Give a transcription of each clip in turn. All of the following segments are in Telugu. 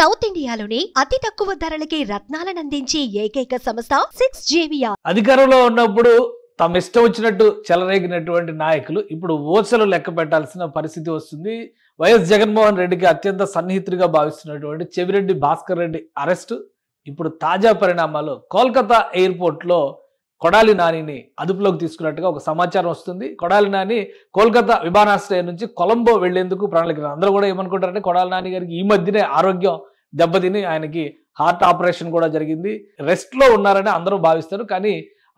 సౌత్ ఇండియాలోనే అతి తక్కువ ధరలకి రత్నాలనందించే ఏకైక సంస్థ 6JVR. అధికారంలో ఉన్నప్పుడు తమ ఇష్టం వచ్చినట్టు చెలరేగినటువంటి నాయకులు ఇప్పుడు ఓచలు లెక్క పెట్టాల్సిన పరిస్థితి వస్తుంది. వైఎస్ జగన్మోహన్ రెడ్డికి అత్యంత సన్నిహితుడిగా భావిస్తున్నటువంటి చెవిరెడ్డి భాస్కర్ రెడ్డి అరెస్టు ఇప్పుడు తాజా పరిణామాలు. కోల్కతా ఎయిర్పోర్ట్లో కొడాలి నానిని అదుపులోకి తీసుకున్నట్టుగా ఒక సమాచారం వస్తుంది. కొడాలి నాని కోల్కతా విమానాశ్రయం నుంచి కొలంబో వెళ్లేందుకు ప్రణాళిక. అందరూ కూడా ఏమనుకుంటారంటే కొడాలి నాని గారికి ఈ మధ్యనే ఆరోగ్యం దెబ్బతిని ఆయనకి హార్ట్ ఆపరేషన్ కూడా జరిగింది, రెస్ట్లో ఉన్నారని అందరూ భావిస్తారు. కానీ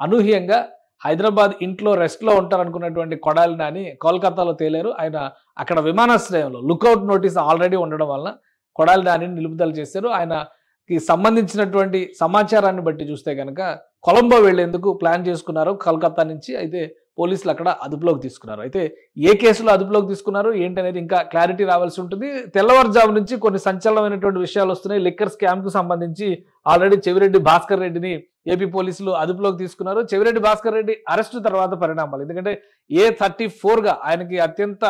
అనూహ్యంగా హైదరాబాద్ ఇంట్లో రెస్ట్లో ఉంటారనుకున్నటువంటి కొడాలి నాని కోల్కతాలో తేలారు. ఆయన అక్కడ విమానాశ్రయంలో లుకౌట్ నోటీస్ ఆల్రెడీ ఉండడం వలన కొడాలి నానిని నిలుపుదల చేశారు. ఆయనకి సంబంధించినటువంటి సమాచారాన్ని బట్టి చూస్తే కనుక కొలంబో వెళ్లేందుకు ప్లాన్ చేసుకున్నారు కోల్కతా నుంచి. అయితే పోలీసులు అక్కడ అదుపులోకి తీసుకున్నారు. అయితే ఏ కేసులో అదుపులోకి తీసుకున్నారు ఏంటనేది ఇంకా క్లారిటీ రావాల్సి ఉంటుంది. తెల్లవారుజాము నుంచి కొన్ని సంచలనమైనటువంటి విషయాలు వస్తున్నాయి. లిక్కర్ స్కామ్కు సంబంధించి ఆల్రెడీ చెవిరెడ్డి భాస్కర్ రెడ్డిని ఏపీ పోలీసులు అదుపులోకి తీసుకున్నారు. చెవిరెడ్డి భాస్కర్ రెడ్డి అరెస్టు తర్వాత పరిణామాలు, ఎందుకంటే A34గా ఆయనకి అత్యంత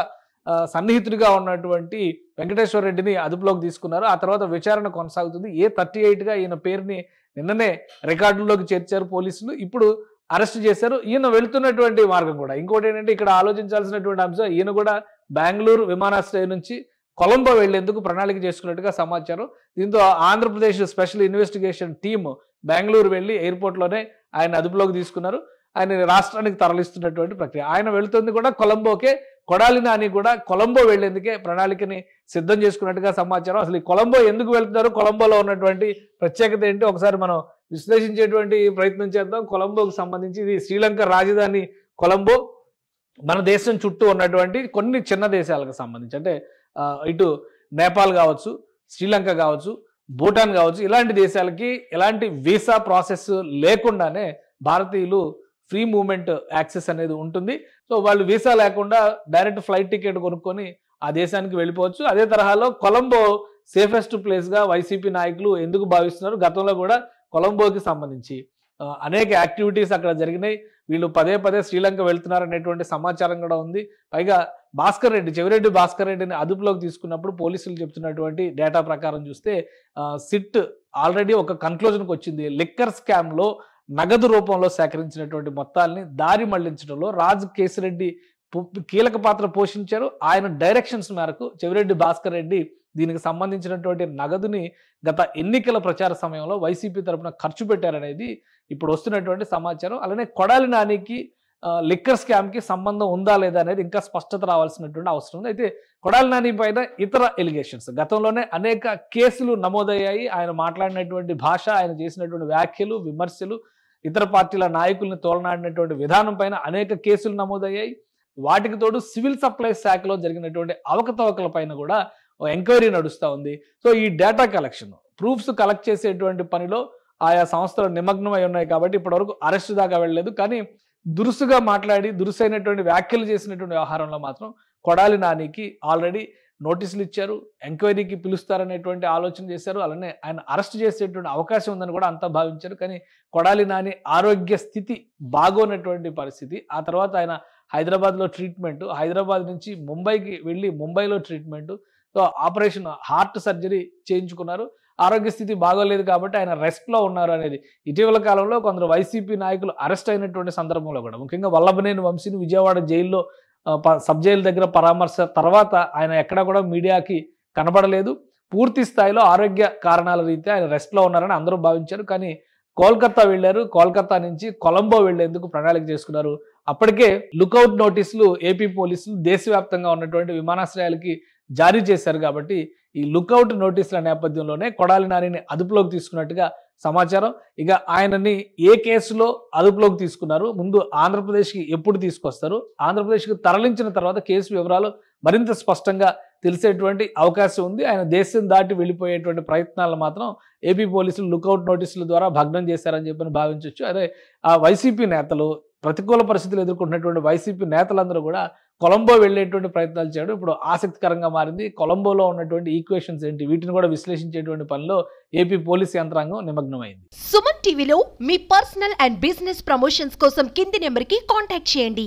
సన్నిహితుడిగా ఉన్నటువంటి వెంకటేశ్వర రెడ్డిని అదుపులోకి తీసుకున్నారు. ఆ తర్వాత విచారణ కొనసాగుతుంది. A38గా ఈయన పేరుని నిన్ననే రికార్డుల్లోకి చేర్చారు పోలీసులు. ఇప్పుడు అరెస్ట్ చేశారు. ఈయన వెళ్తున్నటువంటి మార్గం కూడా ఇంకోటి ఏంటంటే ఇక్కడ ఆలోచించాల్సినటువంటి అంశం, ఈయన కూడా బెంగళూరు విమానాశ్రయం నుంచి కొలంబో వెళ్లేందుకు ప్రణాళిక చేసుకున్నట్టుగా సమాచారం. దీంతో Andhra Pradesh special investigation team Bengaluru వెళ్లి ఎయిర్పోర్ట్లోనే ఆయన అదుపులోకి తీసుకున్నారు. ఆయన రాష్ట్రానికి తరలిస్తున్నటువంటి ప్రక్రియ. ఆయన వెళుతుంది కూడా కొలంబోకే. కొడాలి నాని కూడా కొలంబో వెళ్లేందుకే ప్రణాళికని సిద్ధం చేసుకున్నట్టుగా సమాచారం. అసలు ఈ కొలంబో ఎందుకు వెళ్తున్నారు, కొలంబోలో ఉన్నటువంటి ప్రత్యేకత ఏంటి ఒకసారి మనం విశ్లేషించేటువంటి ప్రయత్నం చేద్దాం. కొలంబోకు సంబంధించి ఇది శ్రీలంక రాజధాని కొలంబో. మన దేశం చుట్టూ ఉన్నటువంటి కొన్ని చిన్న దేశాలకు సంబంధించి అంటే ఇటు నేపాల్ కావచ్చు, శ్రీలంక కావచ్చు, భూటాన్ కావచ్చు, ఇలాంటి దేశాలకి ఎలాంటి వీసా ప్రాసెస్ లేకుండానే భారతీయులు ఫ్రీ మూవ్మెంట్ యాక్సెస్ అనేది ఉంటుంది. సో వాళ్ళు వీసా లేకుండా డైరెక్ట్ ఫ్లైట్ టికెట్ కొనుక్కొని ఆ దేశానికి వెళ్ళిపోవచ్చు. అదే తరహాలో కొలంబో సేఫెస్ట్ ప్లేస్గా వైసీపీ నాయకులు ఎందుకు భావిస్తున్నారు? గతంలో కూడా కొలంబోకి సంబంధించి అనేక యాక్టివిటీస్ అక్కడ జరిగినాయి. వీళ్ళు పదే పదే శ్రీలంక వెళ్తున్నారు అనేటువంటి సమాచారం కూడా ఉంది. పైగా భాస్కర్ రెడ్డి, చెవిరెడ్డి భాస్కర్ రెడ్డిని అదుపులోకి తీసుకున్నప్పుడు పోలీసులు చెప్తున్నటువంటి డేటా ప్రకారం చూస్తే సిట్ ఆల్రెడీ ఒక కన్క్లూజన్కి వచ్చింది. లిక్కర్ స్కామ్లో నగదు రూపంలో సేకరించినటువంటి మొత్తాల్ని దారి మళ్లించడంలో రాజ్ కేసిరెడ్డి కీలక పాత్ర పోషించారు. ఆయన డైరెక్షన్స్ మేరకు చెవిరెడ్డి భాస్కర్ రెడ్డి దీనికి సంబంధించినటువంటి నగదుని గత ఎన్నికల ప్రచార సమయంలో వైసీపీ తరఫున ఖర్చు పెట్టారనేది ఇప్పుడు వస్తున్నటువంటి సమాచారం. అలానే కొడాలి నానికి లిక్కర్ స్కామ్కి సంబంధం ఉందా లేదా అనేది ఇంకా స్పష్టత రావాల్సినటువంటి అవసరం ఉంది. అయితే కొడాలి నాని పైన ఇతర ఎలిగేషన్స్, గతంలోనే అనేక కేసులు నమోదయ్యాయి. ఆయన మాట్లాడినటువంటి భాష, ఆయన చేసినటువంటి వ్యాఖ్యలు, విమర్శలు, ఇతర పార్టీల నాయకుల్ని తోలనాడినటువంటి విధానం పైన అనేక కేసులు నమోదయ్యాయి. వాటికి తోడు సివిల్ సప్లైస్ శాఖలో జరిగినటువంటి అవకతవకల పైన కూడా ఎంక్వైరీ నడుస్తూ ఉంది. సో ఈ డేటా కలెక్షన్, ప్రూఫ్స్ కలెక్ట్ చేసేటువంటి పనిలో ఆయా సంస్థలు నిమగ్నమై ఉన్నాయి కాబట్టి ఇప్పటివరకు అరెస్ట్ దాకా వెళ్ళలేదు. కానీ దురుసుగా మాట్లాడి దురుసైనటువంటి వ్యాఖ్యలు చేసినటువంటి వ్యవహారంలో మాత్రం కొడాలి నానికి ఆల్రెడీ నోటీసులు ఇచ్చారు, ఎంక్వైరీకి పిలుస్తారనేటువంటి ఆలోచన చేశారు. అలానే ఆయన అరెస్ట్ చేసేటువంటి అవకాశం ఉందని కూడా అంతా భావించారు. కానీ కొడాలి నాని ఆరోగ్య స్థితి బాగోనటువంటి పరిస్థితి. ఆ తర్వాత ఆయన హైదరాబాద్లో ట్రీట్మెంట్, హైదరాబాద్ నుంచి ముంబైకి వెళ్ళి ముంబైలో treatment, so operation heart surgery చేయించుకున్నారు. ఆరోగ్య స్థితి బాగోలేదు కాబట్టి ఆయన రెస్ట్లో ఉన్నారు అనేది ఇటీవల కాలంలో కొందరు వైసీపీ నాయకులు అరెస్ట్ అయినటువంటి సందర్భంలో కూడా, ముఖ్యంగా వల్లభనేని వంశీని విజయవాడ జైల్లో సబ్ జైలు దగ్గర పరామర్శ తర్వాత ఆయన ఎక్కడా కూడా మీడియాకి కనపడలేదు. పూర్తి స్థాయిలో ఆరోగ్య కారణాల రీత్యా ఆయన రెస్ట్లో ఉన్నారని అందరూ భావించారు. కానీ కోల్కతా వెళ్ళారు. కోల్కతా నుంచి కొలంబో వెళ్లేందుకు ప్రణాళిక చేసుకున్నారు. అప్పటికే లుకౌట్ నోటీసులు ఏపీ పోలీసులు దేశవ్యాప్తంగా ఉన్నటువంటి విమానాశ్రయాలకి జారీ చేశారు. కాబట్టి ఈ లుకౌట్ నోటీసుల నేపథ్యంలోనే కొడాలి నానిని అదుపులోకి తీసుకున్నట్టుగా సమాచారం. ఇక ఆయనని ఏ కేసులో అదుపులోకి తీసుకున్నారు, ముందు ఆంధ్రప్రదేశ్కి ఎప్పుడు తీసుకొస్తారు, ఆంధ్రప్రదేశ్కి తరలించిన తర్వాత కేసు వివరాలు మరింత స్పష్టంగా తెలిసేటువంటి అవకాశం ఉంది. ఆయన దేశం దాటి వెళ్ళిపోయేటువంటి ప్రయత్నాలను మాత్రం ఏపీ పోలీసులు లుకౌట్ నోటీసుల ద్వారా భగ్నం చేశారని చెప్పని భావించవచ్చు. అదే ఆ వైసీపీ నేతలు, ప్రతికూల పరిస్థితులు ఎదుర్కొంటున్నటువంటి వైసీపీ నేతలందరూ కూడా కొలంబో వెళ్ళేటువంటి ప్రయత్నాలు చేయడం ఇప్పుడు ఆసక్తికరంగా మారింది. కొలంబోలో ఉన్నటువంటి ఈక్వేషన్స్ ఏంటి, వీటిని కూడా విశ్లేషించేటువంటి పనిలో ఏపీ పోలీస్ యంత్రాంగం నిమగ్నమైంది. సుమన్ టీవీలో మీ పర్సనల్ అండ్ బిజినెస్ ప్రమోషన్స్ కోసం కింది నెంబర్కి కాంటాక్ట్ చేయండి.